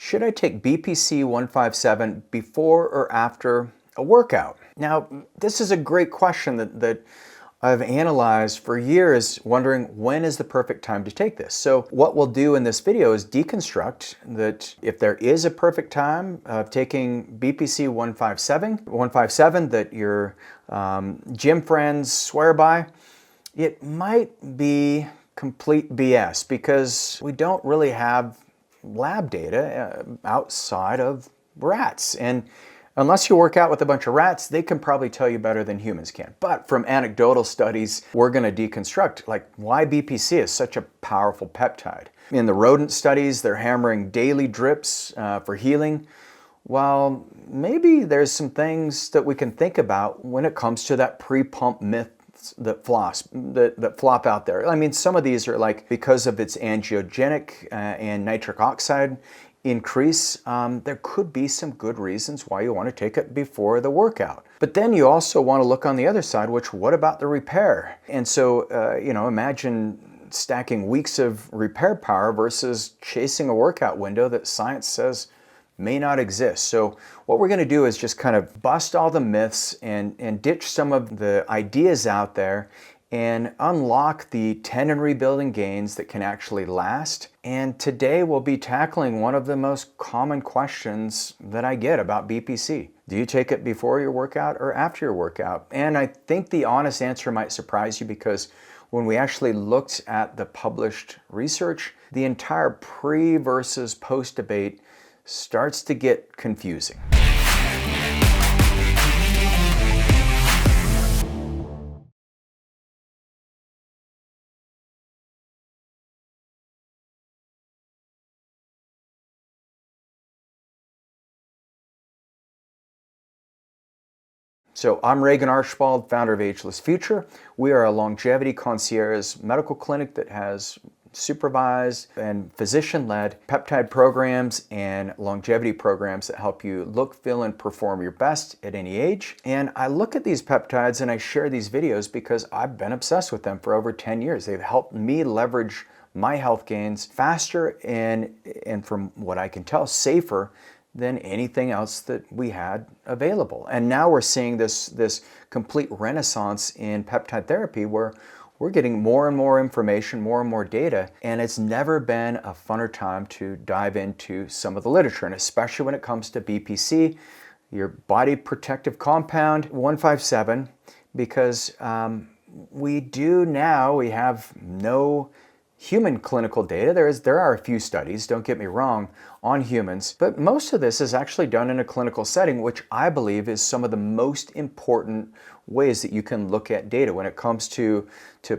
Should I take BPC-157 before or after a workout? Now, this is a great question that I've analyzed for years, wondering when is the perfect time to take this. So what we'll do in this video is deconstruct that if there is a perfect time of taking BPC-157 that your gym friends swear by, it might be complete BS because we don't really have lab data outside of rats. And unless you work out with a bunch of rats, they can probably tell you better than humans can. But from anecdotal studies, we're going to deconstruct like why BPC is such a powerful peptide. In the rodent studies, they're hammering daily drips for healing. Well, maybe there's some things that we can think about when it comes to that pre-pump myth that flop out there. I mean, some of these are like because of its angiogenic and nitric oxide increase, there could be some good reasons why you want to take it before the workout. But then you also want to look on the other side, which what about the repair? And so, imagine stacking weeks of repair power versus chasing a workout window that science says may not exist. So what we're going to do is just kind of bust all the myths and ditch some of the ideas out there and unlock the tendon rebuilding gains that can actually last. And today we'll be tackling one of the most common questions that I get about BPC. Do you take it before your workout or after your workout? And I think the honest answer might surprise you because when we actually looked at the published research, the entire pre versus post debate starts to get confusing. So I'm Regan Archibald, founder of Ageless Future. We are a longevity concierge medical clinic that has supervised and physician-led peptide programs and longevity programs that help you look, feel, and perform your best at any age. And I look at these peptides and I share these videos because I've been obsessed with them for over 10 years. They've helped me leverage my health gains faster and from what I can tell, safer than anything else that we had available. And now we're seeing this complete renaissance in peptide therapy where we're getting more and more information, more and more data, and it's never been a funner time to dive into some of the literature, and especially when it comes to BPC, your body protective compound 157, because we have no human clinical data. There are a few studies, don't get me wrong, on humans, but most of this is actually done in a clinical setting, which I believe is some of the most important ways that you can look at data when it comes to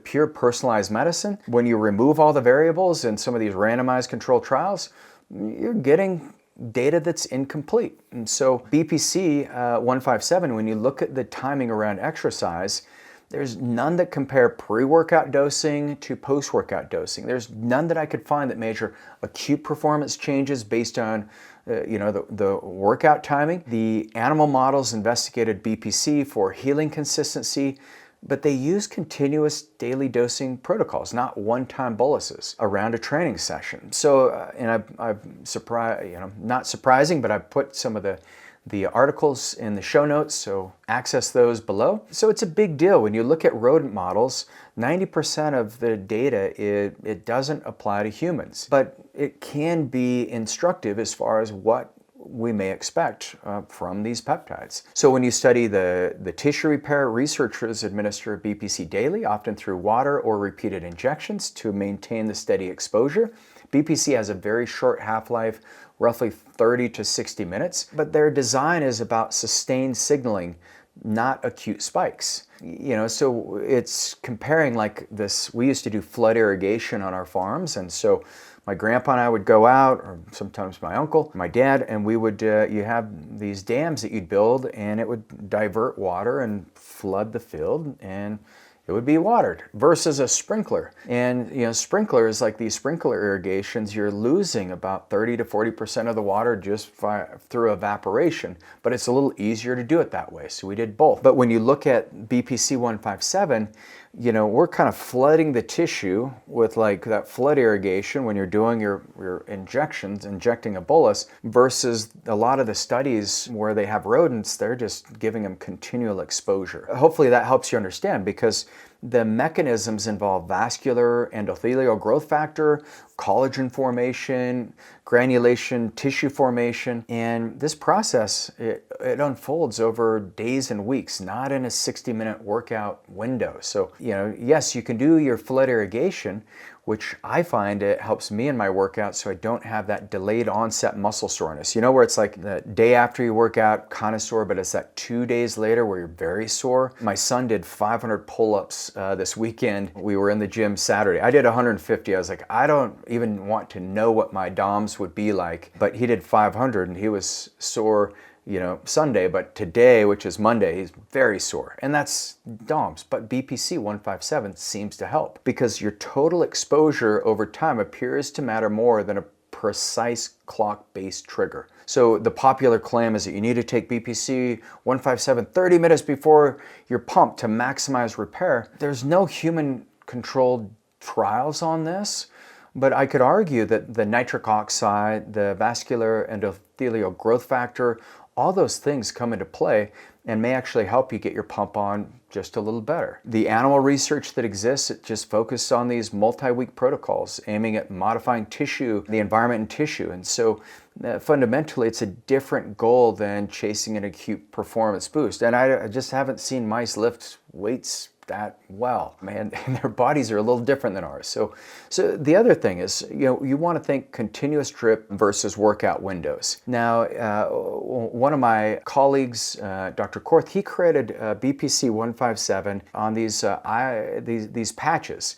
pure personalized medicine. When you remove all the variables in some of these randomized controlled trials, you're getting data that's incomplete. And so BPC 157, when you look at the timing around exercise, there's none that compare pre-workout dosing to post-workout dosing. There's none that I could find that measure acute performance changes based on the workout timing. The animal models investigated BPC for healing consistency, but they use continuous daily dosing protocols, not one-time boluses around a training session. So, and I've surprised, not surprising, but I've put some of the articles in the show notes, so access those below. So it's a big deal. When you look at rodent models, 90% of the data, it doesn't apply to humans, but it can be instructive as far as what we may expect from these peptides. So when you study the tissue repair, researchers administer BPC daily, often through water or repeated injections to maintain the steady exposure. BPC has a very short half-life, roughly 30 to 60 minutes, but their design is about sustained signaling, not acute spikes. So it's comparing like this. We used to do flood irrigation on our farms, and so my grandpa and I would go out, or sometimes my uncle, my dad, and we would, you have these dams that you'd build, and it would divert water and flood the field, and it would be watered versus a sprinkler. And sprinklers, like these sprinkler irrigations, you're losing about 30 to 40% of the water just through evaporation, but it's a little easier to do it that way. So we did both. But when you look at BPC 157, we're kind of flooding the tissue with like that flood irrigation when you're doing your injections, injecting a bolus, versus a lot of the studies where they have rodents, they're just giving them continual exposure. Hopefully that helps you understand, because the mechanisms involve vascular endothelial growth factor, collagen formation, granulation, tissue formation, and this process, it unfolds over days and weeks, not in a 60-minute workout window. So, yes, you can do your flood irrigation, which I find it helps me in my workout so I don't have that delayed onset muscle soreness. Where it's like the day after you work out, kind of sore, but it's that 2 days later where you're very sore. My son did 500 pull-ups this weekend. We were in the gym Saturday. I did 150. I was like, I don't even want to know what my DOMs would be like, but he did 500 and he was sore Sunday, but today, which is Monday, he's very sore. And that's DOMS, but BPC-157 seems to help because your total exposure over time appears to matter more than a precise clock-based trigger. So the popular claim is that you need to take BPC-157 30 minutes before you're pumped to maximize repair. There's no human-controlled trials on this, but I could argue that the nitric oxide, the vascular endothelial growth factor, all those things come into play and may actually help you get your pump on just a little better. The animal research that exists, it just focuses on these multi-week protocols aiming at modifying tissue, the environment and tissue. And so fundamentally, it's a different goal than chasing an acute performance boost. And I just haven't seen mice lift weights that well, man, and their bodies are a little different than ours. So the other thing is, you want to think continuous drip versus workout windows. Now, one of my colleagues, Dr. Korth, he created BPC-157 on these patches.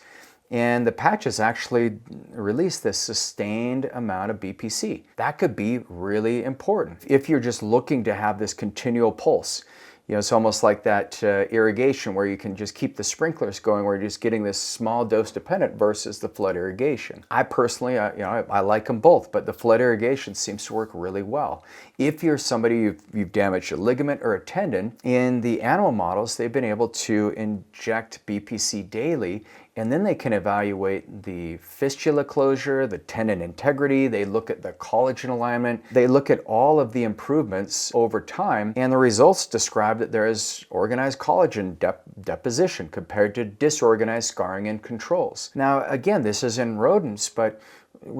And the patches actually release this sustained amount of BPC. That could be really important if you're just looking to have this continual pulse. It's almost like that irrigation where you can just keep the sprinklers going, where you're just getting this small dose dependent versus the flood irrigation. I personally, I like them both, but the flood irrigation seems to work really well. If you're somebody you've damaged a ligament or a tendon, in the animal models, they've been able to inject BPC daily, and then they can evaluate the fistula closure, the tendon integrity, they look at the collagen alignment, they look at all of the improvements over time, and the results describe that there is organized collagen deposition compared to disorganized scarring in controls. Now, again, this is in rodents, but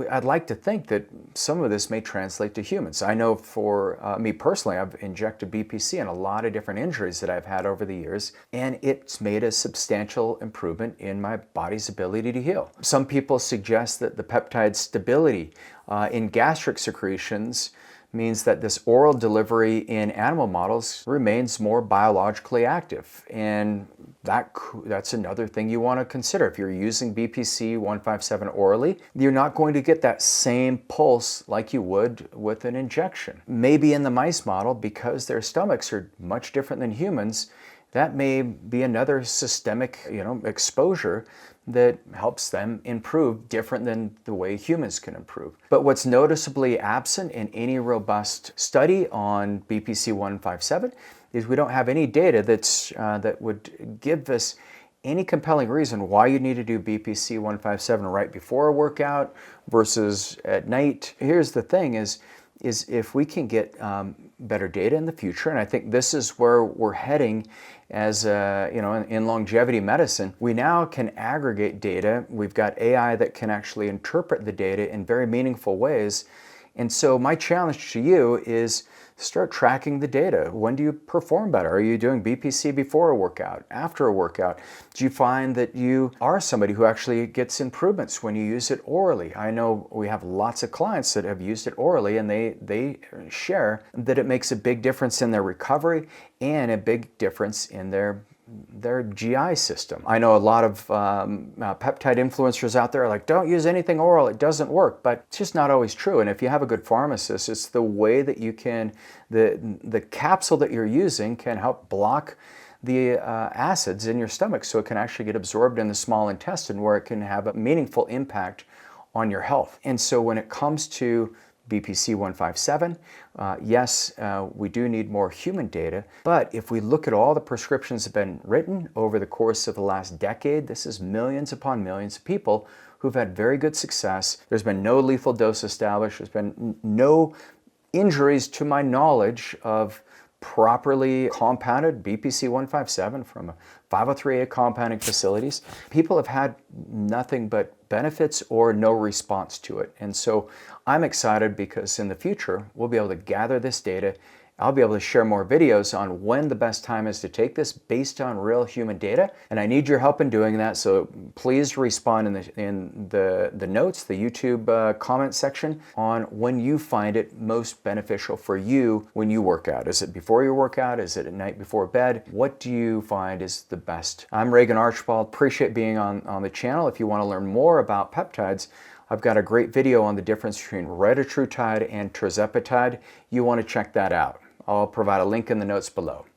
I'd like to think that some of this may translate to humans. I know for me personally, I've injected BPC in a lot of different injuries that I've had over the years, and it's made a substantial improvement in my body's ability to heal. Some people suggest that the peptide stability in gastric secretions means that this oral delivery in animal models remains more biologically active. And that's another thing you want to consider. If you're using BPC-157 orally, you're not going to get that same pulse like you would with an injection. Maybe in the mice model, because their stomachs are much different than humans, that may be another systemic, exposure that helps them improve different than the way humans can improve. But what's noticeably absent in any robust study on BPC-157 is we don't have any data that would give us any compelling reason why you need to do BPC-157 right before a workout versus at night. Here's the thing is if we can get better data in the future, and I think this is where we're heading as in longevity medicine, we now can aggregate data. We've got AI that can actually interpret the data in very meaningful ways. And so my challenge to you is start tracking the data. When do you perform better? Are you doing BPC before a workout, after a workout? Do you find that you are somebody who actually gets improvements when you use it orally? I know we have lots of clients that have used it orally, and they share that it makes a big difference in their recovery and a big difference in their GI system. I know a lot of peptide influencers out there are like, don't use anything oral, it doesn't work, but it's just not always true. And if you have a good pharmacist, it's the way that you can, the capsule that you're using can help block the acids in your stomach so it can actually get absorbed in the small intestine where it can have a meaningful impact on your health. And so when it comes to BPC-157. Yes, we do need more human data, but if we look at all the prescriptions that have been written over the course of the last decade, this is millions upon millions of people who've had very good success. There's been no lethal dose established. There's been no injuries to my knowledge of properly compounded BPC-157 from 503A compounding facilities. People have had nothing but benefits or no response to it. And so I'm excited because in the future, we'll be able to gather this data. I'll be able to share more videos on when the best time is to take this based on real human data. And I need your help in doing that. So please respond in the notes, the YouTube comment section on when you find it most beneficial for you when you work out. Is it before your workout? Is it at night before bed? What do you find is the best? I'm Regan Archibald. Appreciate being on the channel. If you want to learn more about peptides, I've got a great video on the difference between retatrutide and tirzepatide. You want to check that out. I'll provide a link in the notes below.